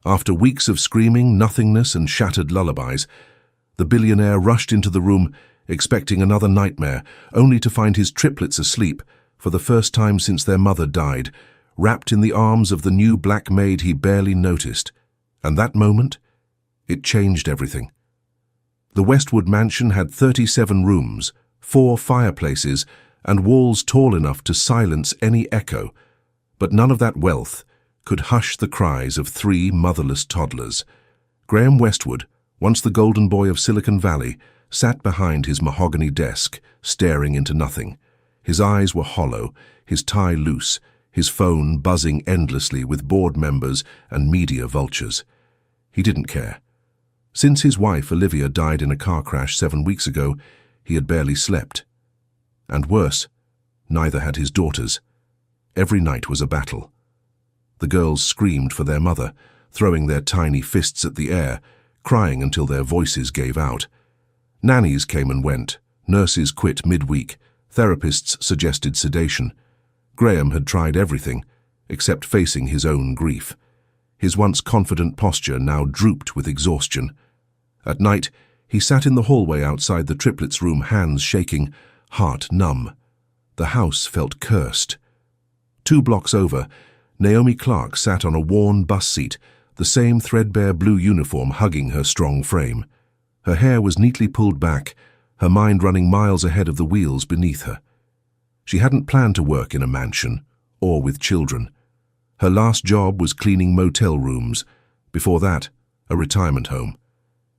After weeks of screaming, nothingness, and shattered lullabies, the billionaire rushed into the room, expecting another nightmare, only to find his triplets asleep, for the first time since their mother died, wrapped in the arms of the new black maid he barely noticed. And that moment, it changed everything. The Westwood mansion had 37 rooms, 4 fireplaces, and walls tall enough to silence any echo, but none of that wealth could hush the cries of 3 motherless toddlers. Graham Westwood, once the golden boy of Silicon Valley, sat behind his mahogany desk, staring into nothing. His eyes were hollow, his tie loose, his phone buzzing endlessly with board members and media vultures. He didn't care. Since his wife, Olivia, died in a car crash 7 weeks ago, he had barely slept. And worse, neither had his daughters. Every night was a battle. The girls screamed for their mother, throwing their tiny fists at the air, crying until their voices gave out. Nannies came and went, nurses quit midweek, therapists suggested sedation. Graham had tried everything, except facing his own grief. His once confident posture now drooped with exhaustion. At night, he sat in the hallway outside the triplets' room, hands shaking, heart numb. The house felt cursed. 2 blocks over, Naomi Clark sat on a worn bus seat, the same threadbare blue uniform hugging her strong frame. Her hair was neatly pulled back, her mind running miles ahead of the wheels beneath her. She hadn't planned to work in a mansion, or with children. Her last job was cleaning motel rooms. Before that, a retirement home.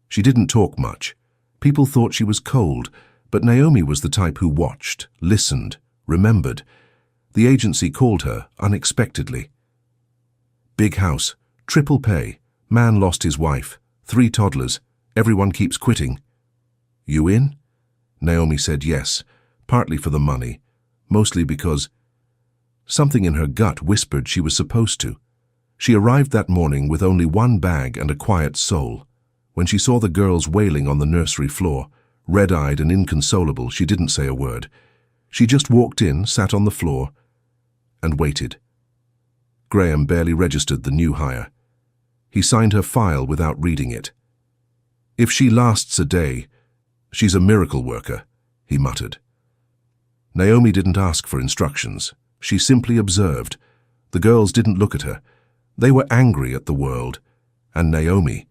She didn't talk much. People thought she was cold, but Naomi was the type who watched, listened, remembered. The agency called her unexpectedly. Big house, triple pay, man lost his wife, 3 toddlers, everyone keeps quitting. You in? Naomi said yes, partly for the money, mostly because something in her gut whispered she was supposed to. She arrived that morning with only 1 bag and a quiet soul. When she saw the girls wailing on the nursery floor, red-eyed and inconsolable, she didn't say a word. She just walked in, sat on the floor, and waited. Graham barely registered the new hire. He signed her file without reading it. If she lasts a day, she's a miracle worker, he muttered. Naomi didn't ask for instructions. She simply observed. The girls didn't look at her. They were angry at the world. And Naomi.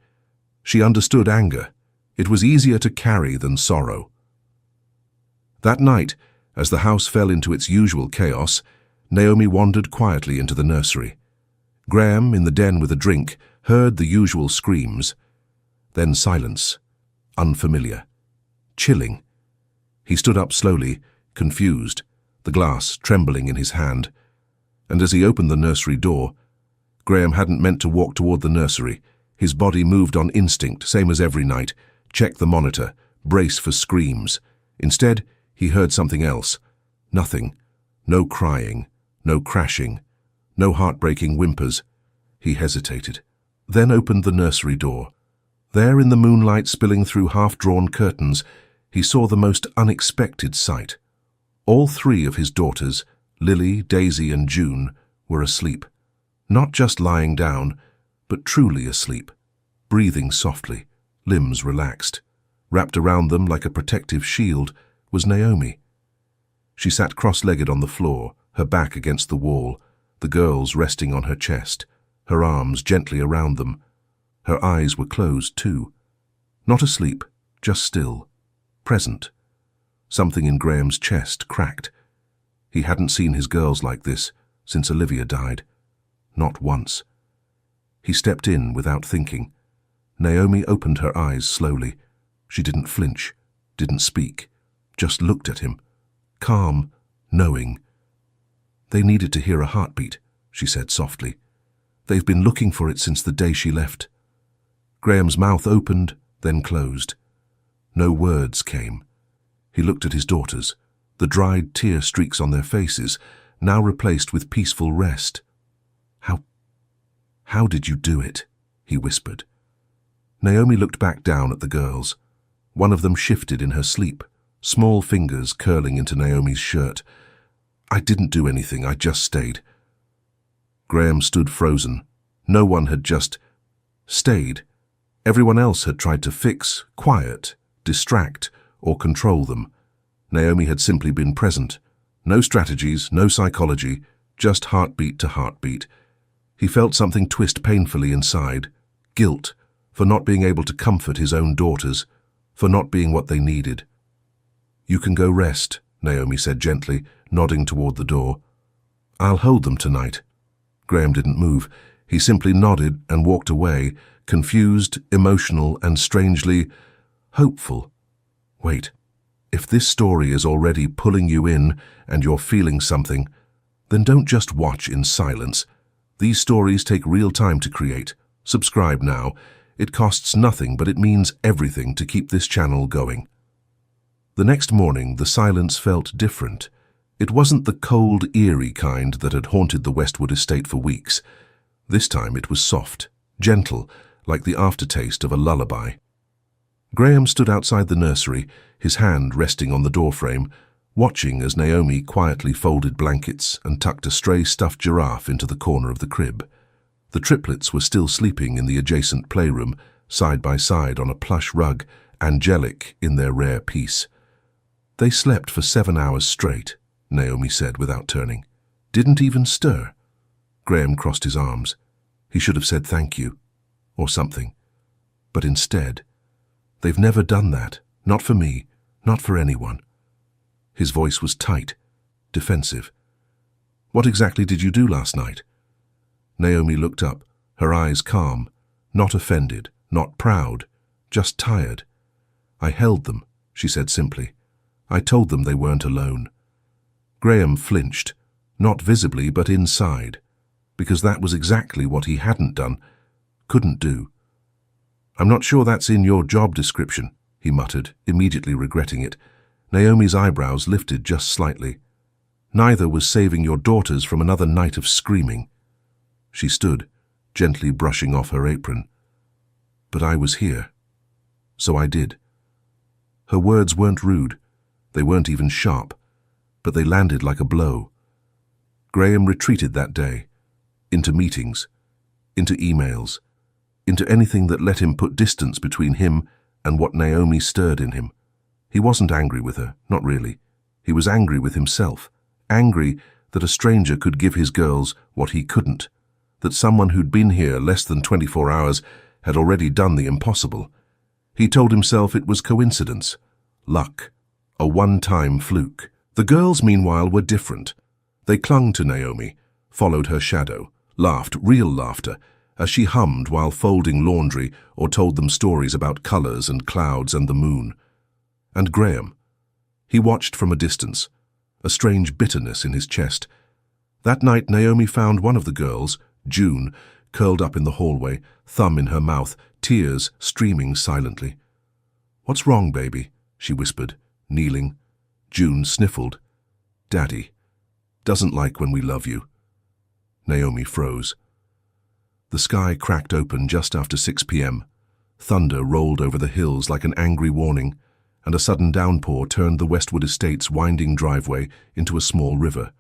She understood anger. It was easier to carry than sorrow. That night, as the house fell into its usual chaos, Naomi wandered quietly into the nursery. Graham, in the den with a drink, heard the usual screams. Then silence. Unfamiliar. Chilling. He stood up slowly, confused, the glass trembling in his hand. And as he opened the nursery door, Graham hadn't meant to walk toward the nursery. His body moved on instinct, same as every night. Check the monitor, brace for screams. Instead, he heard something else. Nothing. No crying, no crashing, no heartbreaking whimpers. He hesitated, then opened the nursery door. There, in the moonlight spilling through half-drawn curtains, he saw the most unexpected sight. All 3 of his daughters, Lily, Daisy, and June, were asleep. Not just lying down, but truly asleep, breathing softly, limbs relaxed. Wrapped around them like a protective shield was Naomi. She sat cross-legged on the floor, her back against the wall, the girls resting on her chest, her arms gently around them. Her eyes were closed too. Not asleep, just still, present. Something in Graham's chest cracked. He hadn't seen his girls like this since Olivia died. Not once. He stepped in without thinking. Naomi opened her eyes slowly. She didn't flinch, didn't speak, just looked at him. Calm, knowing. They needed to hear a heartbeat, she said softly. They've been looking for it since the day she left. Graham's mouth opened, then closed. No words came. He looked at his daughters, the dried tear streaks on their faces, now replaced with peaceful rest. How did you do it? He whispered. Naomi looked back down at the girls. One of them shifted in her sleep, small fingers curling into Naomi's shirt. I didn't do anything, I just stayed. Graham stood frozen. No one had just... stayed. Everyone else had tried to fix, quiet, distract, or control them. Naomi had simply been present. No strategies, no psychology, just heartbeat to heartbeat. He felt something twist painfully inside. Guilt for not being able to comfort his own daughters, for not being what they needed. "You can go rest," Naomi said gently, nodding toward the door. "I'll hold them tonight." Graham didn't move. He simply nodded and walked away, confused, emotional, and strangely hopeful. Wait, if this story is already pulling you in and you're feeling something, then don't just watch in silence. These stories take real time to create. Subscribe now. It costs nothing, but it means everything to keep this channel going. The next morning, the silence felt different. It wasn't the cold, eerie kind that had haunted the Westwood estate for weeks. This time it was soft, gentle, like the aftertaste of a lullaby. Graham stood outside the nursery, his hand resting on the doorframe, watching as Naomi quietly folded blankets and tucked a stray stuffed giraffe into the corner of the crib. The triplets were still sleeping in the adjacent playroom, side by side on a plush rug, angelic in their rare peace. "They slept for 7 hours straight," Naomi said without turning. "Didn't even stir." Graham crossed his arms. He should have said thank you, or something. But instead, "They've never done that. Not for me, not for anyone." His voice was tight, defensive. "What exactly did you do last night?" Naomi looked up, her eyes calm, not offended, not proud, just tired. "I held them," she said simply. "I told them they weren't alone." Graham flinched, not visibly but inside, because that was exactly what he hadn't done, couldn't do. "I'm not sure that's in your job description," he muttered, immediately regretting it. Naomi's eyebrows lifted just slightly. "Neither was saving your daughters from another night of screaming." She stood, gently brushing off her apron. "But I was here, so I did." Her words weren't rude. They weren't even sharp, but they landed like a blow. Graham retreated that day, into meetings, into emails, into anything that let him put distance between him and what Naomi stirred in him. He wasn't angry with her, not really. He was angry with himself, angry that a stranger could give his girls what he couldn't, that someone who'd been here less than 24 hours had already done the impossible. He told himself it was coincidence, luck, a one-time fluke. The girls, meanwhile, were different. They clung to Naomi, followed her shadow, laughed, real laughter, as she hummed while folding laundry or told them stories about colors and clouds and the moon. And Graham, he watched from a distance, a strange bitterness in his chest. That night Naomi found one of the girls, June, curled up in the hallway, thumb in her mouth, tears streaming silently. "What's wrong, baby?" she whispered, kneeling. June sniffled. "Daddy doesn't like when we love you." Naomi froze. The sky cracked open just after 6 p.m. Thunder rolled over the hills like an angry warning, and a sudden downpour turned the Westwood estate's winding driveway into a small river.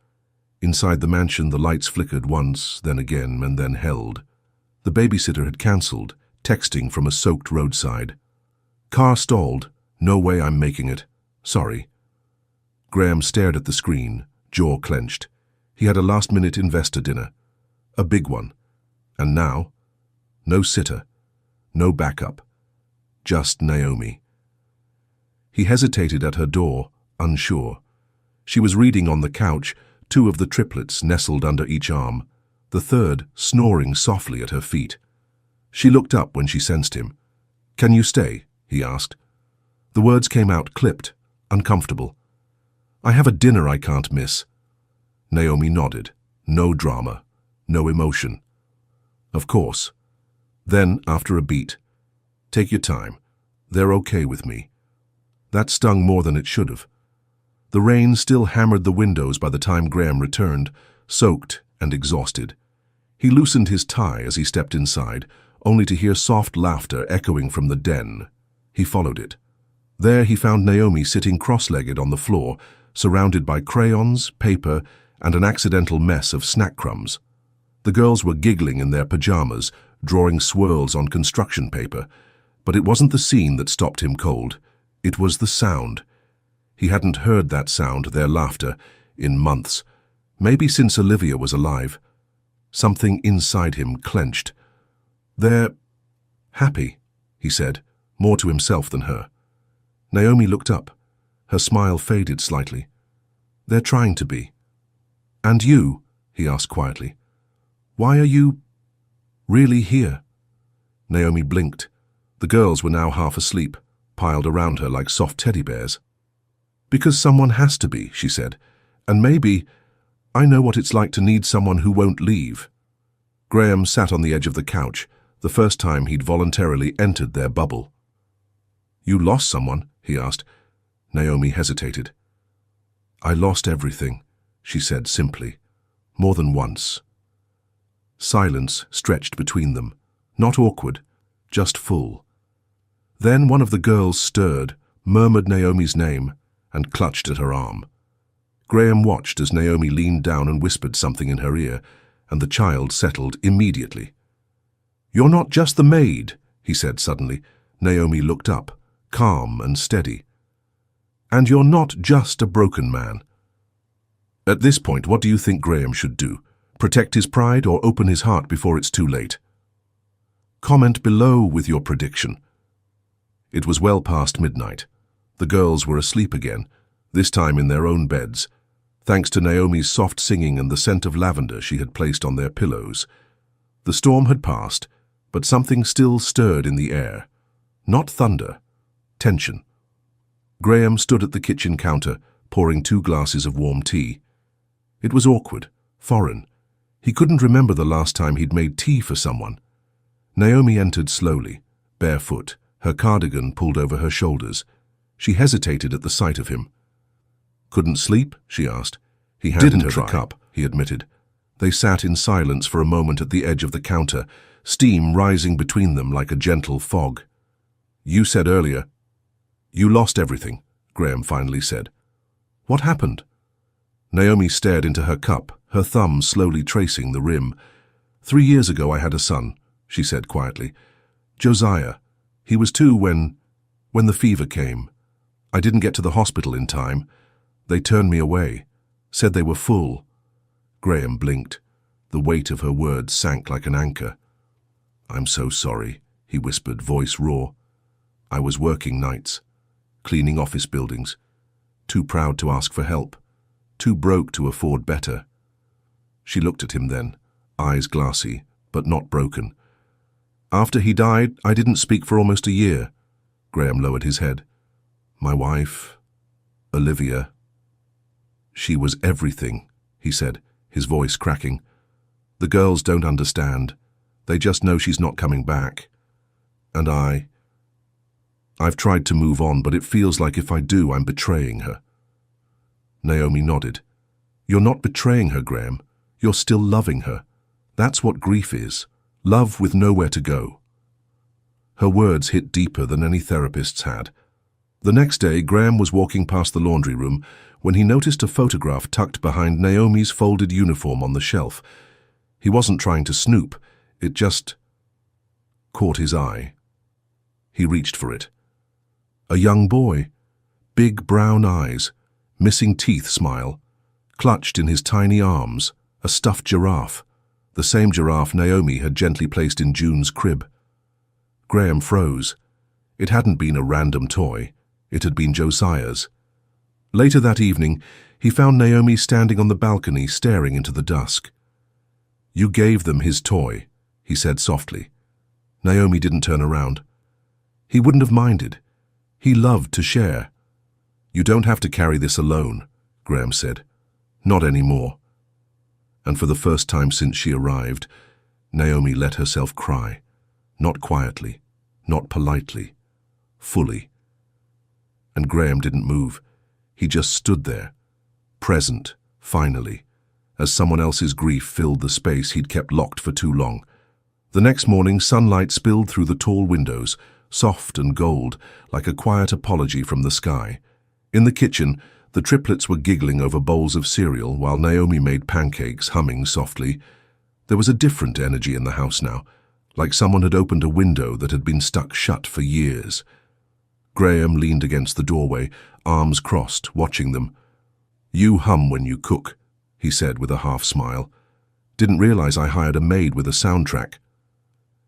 Inside the mansion, the lights flickered once, then again, and then held. The babysitter had cancelled, texting from a soaked roadside. "Car stalled. No way I'm making it. Sorry." Graham stared at the screen, jaw clenched. He had a last-minute investor dinner. A big one. And now, no sitter, no backup. Just Naomi. He hesitated at her door, unsure. She was reading on the couch, 2 of the triplets nestled under each arm, the third snoring softly at her feet. She looked up when she sensed him. "Can you stay?" he asked. The words came out clipped, uncomfortable. "I have a dinner I can't miss." Naomi nodded. No drama, no emotion. "Of course." Then, after a beat, "Take your time. They're okay with me." That stung more than it should have. The rain still hammered the windows by the time Graham returned, soaked and exhausted. He loosened his tie as he stepped inside, only to hear soft laughter echoing from the den. He followed it. There he found Naomi sitting cross-legged on the floor, surrounded by crayons, paper, and an accidental mess of snack crumbs. The girls were giggling in their pajamas, drawing swirls on construction paper. But it wasn't the scene that stopped him cold. It was the sound. He hadn't heard that sound, their laughter, in months. Maybe since Olivia was alive. Something inside him clenched. "They're happy," he said, more to himself than her. Naomi looked up. Her smile faded slightly. "They're trying to be." "And you?" he asked quietly. "Why are you really here?" Naomi blinked. The girls were now half asleep, piled around her like soft teddy bears. "Because someone has to be," she said. "And maybe I know what it's like to need someone who won't leave." Graham sat on the edge of the couch, the first time he'd voluntarily entered their bubble. "You lost someone?" he asked. Naomi hesitated. "I lost everything," she said simply. "More than once." Silence stretched between them, not awkward, just full. Then one of the girls stirred, murmured Naomi's name, and clutched at her arm. Graham watched as Naomi leaned down and whispered something in her ear, and the child settled immediately. "You're not just the maid," he said suddenly. Naomi looked up, calm and steady. "And you're not just a broken man." At this point, what do you think Graham should do? Protect his pride or open his heart before it's too late? Comment below with your prediction. It was well past midnight. The girls were asleep again, this time in their own beds, thanks to Naomi's soft singing and the scent of lavender she had placed on their pillows. The storm had passed, but something still stirred in the air. Not thunder, tension. Graham stood at the kitchen counter, pouring 2 glasses of warm tea. It was awkward, foreign. He couldn't remember the last time he'd made tea for someone. Naomi entered slowly, barefoot, her cardigan pulled over her shoulders. She hesitated at the sight of him. "Couldn't sleep?" she asked. He handed her the cup, he admitted. They sat in silence for a moment at the edge of the counter, steam rising between them like a gentle fog. "You said earlier—" "You lost everything," Graham finally said. "What happened?" Naomi stared into her cup, her thumb slowly tracing the rim. 3 years ago I had a son," she said quietly. "Josiah. He was 2 when the fever came. I didn't get to the hospital in time. They turned me away, said they were full." Graham blinked. The weight of her words sank like an anchor. "I'm so sorry," he whispered, voice raw. "I was working nights, cleaning office buildings, too proud to ask for help, too broke to afford better." She looked at him then, eyes glassy, but not broken. "After he died, I didn't speak for almost a year." Graham lowered his head. "My wife, Olivia, she was everything," he said, his voice cracking. "The girls don't understand. They just know she's not coming back. And I've tried to move on, but it feels like if I do, I'm betraying her." Naomi nodded. "You're not betraying her, Graham. You're still loving her. That's what grief is. Love with nowhere to go." Her words hit deeper than any therapist's had. The next day, Graham was walking past the laundry room when he noticed a photograph tucked behind Naomi's folded uniform on the shelf. He wasn't trying to snoop. It just caught his eye. He reached for it. A young boy, big brown eyes, missing teeth smile, clutched in his tiny arms, a stuffed giraffe, the same giraffe Naomi had gently placed in June's crib. Graham froze. It hadn't been a random toy. It had been Josiah's. Later that evening, he found Naomi standing on the balcony staring into the dusk. "You gave them his toy," he said softly. Naomi didn't turn around. He wouldn't have minded. He loved to share. "You don't have to carry this alone," Graham said. "Not anymore." And for the first time since she arrived, Naomi let herself cry. Not quietly, not politely, fully. And Graham didn't move. He just stood there, present, finally, as someone else's grief filled the space he'd kept locked for too long. The next morning, sunlight spilled through the tall windows, soft and gold, like a quiet apology from the sky. In the kitchen, the triplets were giggling over bowls of cereal while Naomi made pancakes, humming softly. There was a different energy in the house now, like someone had opened a window that had been stuck shut for years. Graham leaned against the doorway, arms crossed, watching them. "You hum when you cook," he said with a half-smile. "Didn't realize I hired a maid with a soundtrack."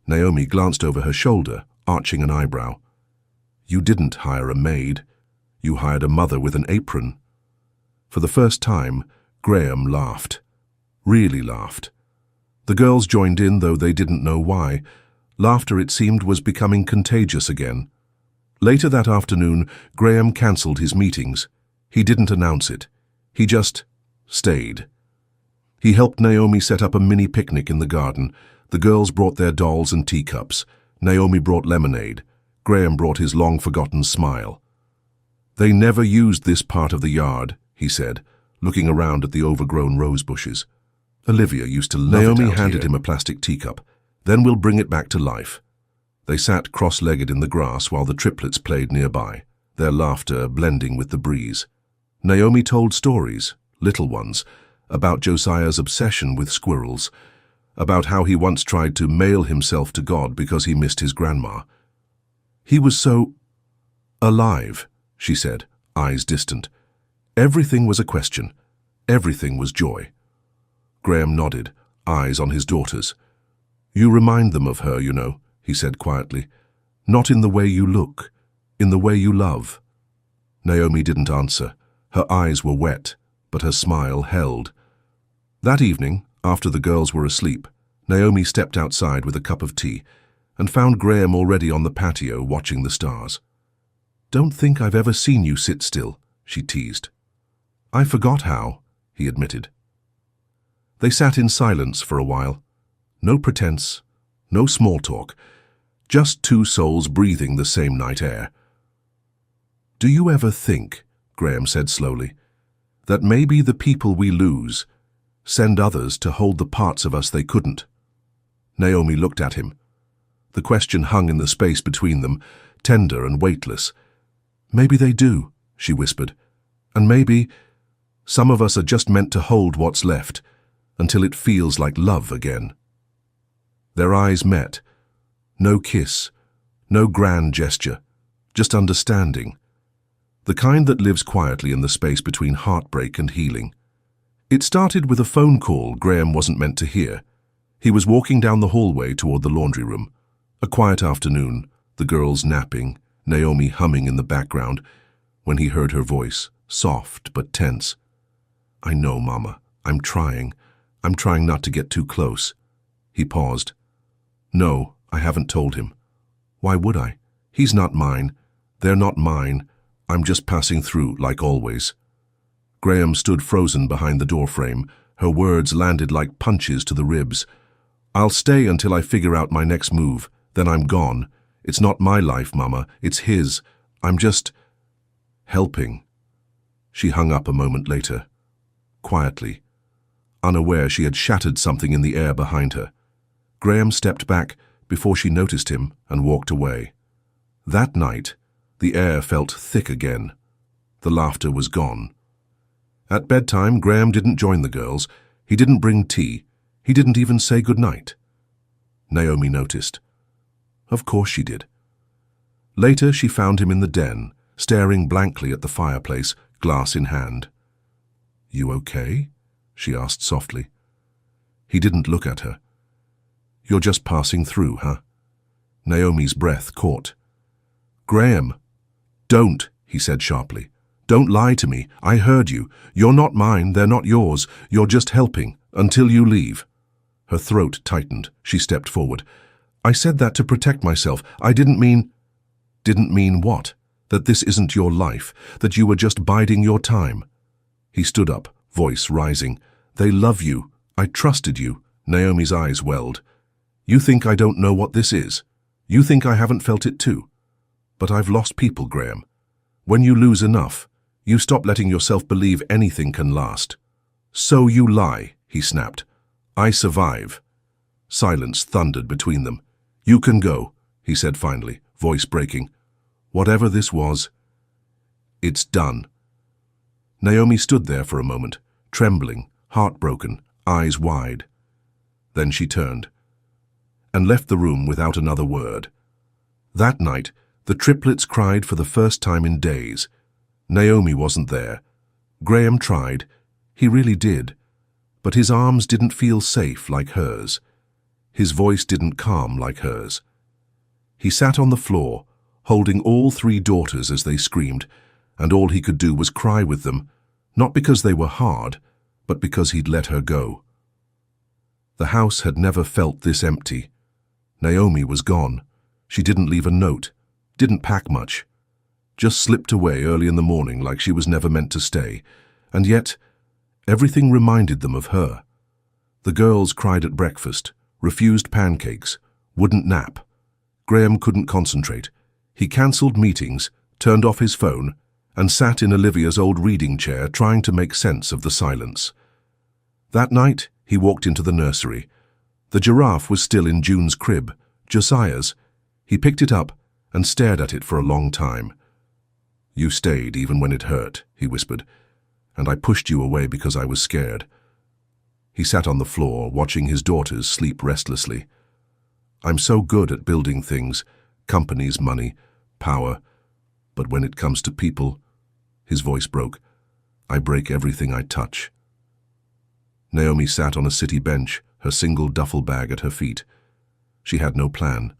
Naomi glanced over her shoulder, arching an eyebrow. "You didn't hire a maid. You hired a mother with an apron." For the first time, Graham laughed. Really laughed. The girls joined in, though they didn't know why. Laughter, it seemed, was becoming contagious again. Later that afternoon, Graham cancelled his meetings. He didn't announce it. He just stayed. He helped Naomi set up a mini picnic in the garden. The girls brought their dolls and teacups. Naomi brought lemonade. Graham brought his long-forgotten smile. "They never used this part of the yard," he said, looking around at the overgrown rose bushes. "Olivia used to love it out here." Naomi handed him a plastic teacup. "Then we'll bring it back to life." They sat cross-legged in the grass while the triplets played nearby, their laughter blending with the breeze. Naomi told stories, little ones, about Josiah's obsession with squirrels, about how he once tried to mail himself to God because he missed his grandma. "He was so alive," she said, eyes distant. Everything was a question. Everything was joy. Graham nodded, eyes on his daughters. "You remind them of her, you know," he said quietly. "Not in the way you look, in the way you love." Naomi didn't answer. Her eyes were wet, but her smile held. That evening, after the girls were asleep, Naomi stepped outside with a cup of tea and found Graham already on the patio watching the stars. "Don't think I've ever seen you sit still," she teased. "I forgot how," he admitted. They sat in silence for a while. No pretense, no small talk, just two souls breathing the same night air. "Do you ever think," Graham said slowly, "that maybe the people we lose send others to hold the parts of us they couldn't?" Naomi looked at him. The question hung in the space between them, tender and weightless. "Maybe they do," she whispered. "And maybe some of us are just meant to hold what's left until it feels like love again." Their eyes met. No kiss, no grand gesture, just understanding. The kind that lives quietly in the space between heartbreak and healing. It started with a phone call Graham wasn't meant to hear. He was walking down the hallway toward the laundry room. A quiet afternoon, the girls napping, Naomi humming in the background, when he heard her voice, soft but tense. "I know, Mama. I'm trying. I'm trying not to get too close." He paused. "No, I haven't told him. Why would I? He's not mine. They're not mine. I'm just passing through, like always." Graham stood frozen behind the doorframe. Her words landed like punches to the ribs. "I'll stay until I figure out my next move. Then I'm gone. It's not my life, Mama. It's his. I'm just helping." She hung up a moment later, quietly, unaware she had shattered something in the air behind her. Graham stepped back before she noticed him and walked away. That night, the air felt thick again. The laughter was gone. At bedtime, Graham didn't join the girls. He didn't bring tea. He didn't even say goodnight. Naomi noticed. Of course she did. Later, she found him in the den, staring blankly at the fireplace, glass in hand. "You okay?" she asked softly. He didn't look at her. "You're just passing through, huh?" Naomi's breath caught. "Graham!" "Don't," he said sharply. "Don't lie to me. I heard you. You're not mine, they're not yours. You're just helping, until you leave." Her throat tightened. She stepped forward. "I said that to protect myself. I didn't mean—" "Didn't mean what? That this isn't your life, that you were just biding your time." He stood up, voice rising. "They love you. I trusted you." Naomi's eyes welled. "You think I don't know what this is? You think I haven't felt it too? But I've lost people, Graham. When you lose enough, you stop letting yourself believe anything can last." "So you lie," he snapped. "I survive." Silence thundered between them. "You can go," he said finally, voice breaking. "Whatever this was, it's done." Naomi stood there for a moment, trembling, heartbroken, eyes wide. Then she turned. and left the room without another word. That night, the triplets cried for the first time in days. Naomi wasn't there. Graham tried. He really did. But his arms didn't feel safe like hers. His voice didn't calm like hers. He sat on the floor, holding all three daughters as they screamed, and all he could do was cry with them, not because they were hard, but because he'd let her go. The house had never felt this empty. Naomi was gone. She didn't leave a note, didn't pack much, just slipped away early in the morning like she was never meant to stay, and yet everything reminded them of her. The girls cried at breakfast, refused pancakes, wouldn't nap. Graham couldn't concentrate. He cancelled meetings, turned off his phone, and sat in Olivia's old reading chair trying to make sense of the silence. That night, he walked into the nursery. The giraffe was still in June's crib, Josiah's. He picked it up and stared at it for a long time. "You stayed even when it hurt," he whispered, "and I pushed you away because I was scared." He sat on the floor, watching his daughters sleep restlessly. "I'm so good at building things, companies, money, power, but when it comes to people," his voice broke, "I break everything I touch." Naomi sat on a city bench, her single duffel bag at her feet. She had no plan,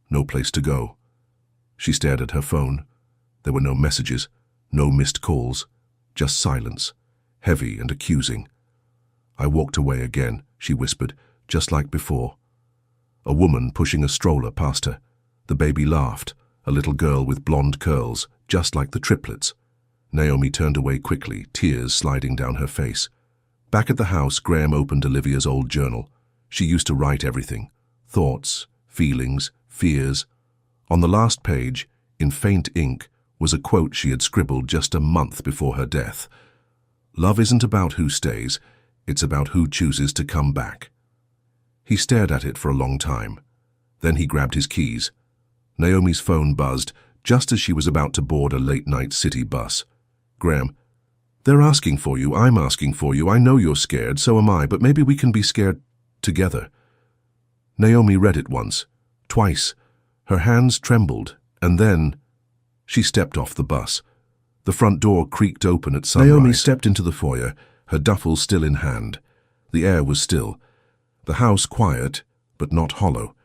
no place to go. She stared at her phone. There were no messages, no missed calls, just silence, heavy and accusing. "I walked away again," she whispered, just like before. A woman pushing a stroller passed her. The baby laughed, a little girl with blonde curls, just like the triplets. Naomi turned away quickly, tears sliding down her face. Back at the house, Graham opened Olivia's old journal. She used to write everything: thoughts, feelings, fears. On the last page, in faint ink, was a quote she had scribbled just a month before her death. "Love isn't about who stays, it's about who chooses to come back." He stared at it for a long time. Then he grabbed his keys. Naomi's phone buzzed just as she was about to board a late-night city bus. "Graham, they're asking for you, I'm asking for you, I know you're scared, so am I, but maybe we can be scared together." Naomi read it once, twice. Her hands trembled, and then she stepped off the bus. The front door creaked open at sunrise. Naomi stepped into the foyer, her duffel still in hand. The air was still. The house quiet, but not hollow.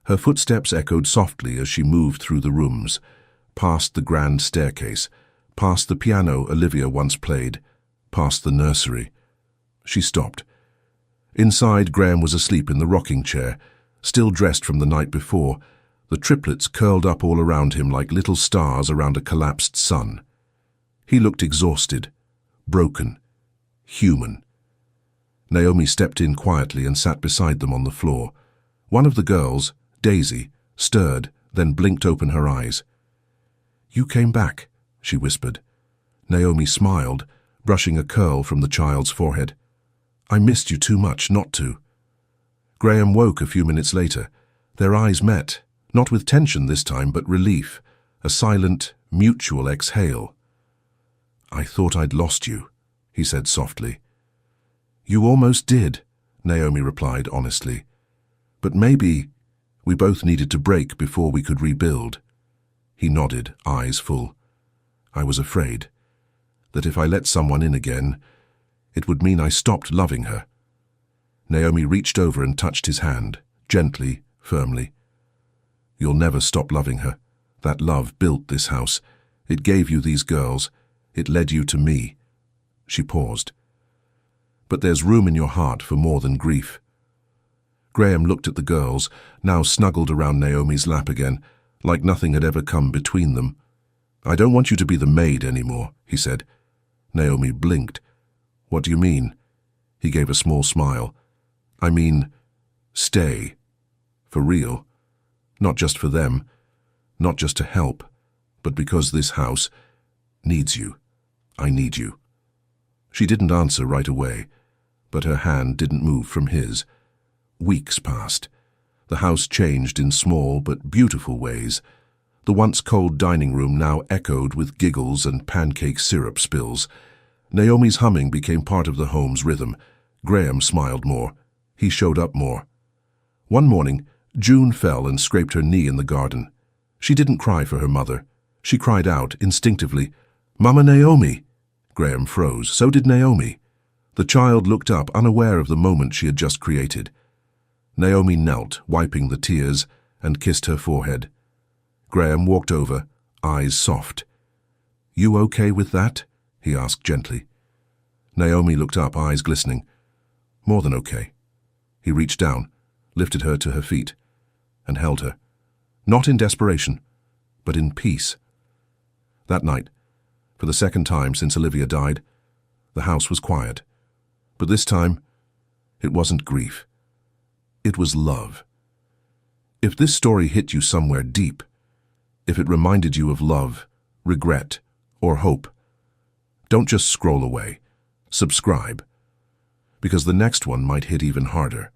Her footsteps echoed softly as she moved through the rooms, past the grand staircase, past the piano Olivia once played, past the nursery. She stopped. Inside, Graham was asleep in the rocking chair, still dressed from the night before, the triplets curled up all around him like little stars around a collapsed sun. He looked exhausted, broken, human. Naomi stepped in quietly and sat beside them on the floor. One of the girls, Daisy, stirred, then blinked open her eyes. "You came back," she whispered. Naomi smiled, brushing a curl from the child's forehead. "I missed you too much not to." Graham woke a few minutes later. Their eyes met, not with tension this time, but relief, a silent, mutual exhale. "I thought I'd lost you," he said softly. "You almost did," Naomi replied honestly. "But maybe we both needed to break before we could rebuild." He nodded, eyes full. "I was afraid that if I let someone in again, it would mean I stopped loving her." Naomi reached over and touched his hand, gently, firmly. "You'll never stop loving her. That love built this house. It gave you these girls. It led you to me." She paused. "But there's room in your heart for more than grief." Graham looked at the girls, now snuggled around Naomi's lap again, like nothing had ever come between them. "I don't want you to be the maid anymore," he said. Naomi blinked. "What do you mean?" He gave a small smile. "I mean, stay. For real. Not just for them, not just to help, but because this house needs you. I need you." She didn't answer right away, but her hand didn't move from his. Weeks passed. The house changed in small but beautiful ways. The once cold dining room now echoed with giggles and pancake syrup spills. Naomi's humming became part of the home's rhythm. Graham smiled more. He showed up more. One morning, June fell and scraped her knee in the garden. She didn't cry for her mother. She cried out, instinctively, "Mama Naomi!" Graham froze. So did Naomi. The child looked up, unaware of the moment she had just created. Naomi knelt, wiping the tears, and kissed her forehead. Graham walked over, eyes soft. "You okay with that?" he asked gently. Naomi looked up, eyes glistening. "More than okay." He reached down, lifted her to her feet, and held her. Not in desperation, but in peace. That night, for the second time since Olivia died, the house was quiet. But this time, it wasn't grief. It was love. If this story hit you somewhere deep, if it reminded you of love, regret, or hope, don't just scroll away. Subscribe, because the next one might hit even harder.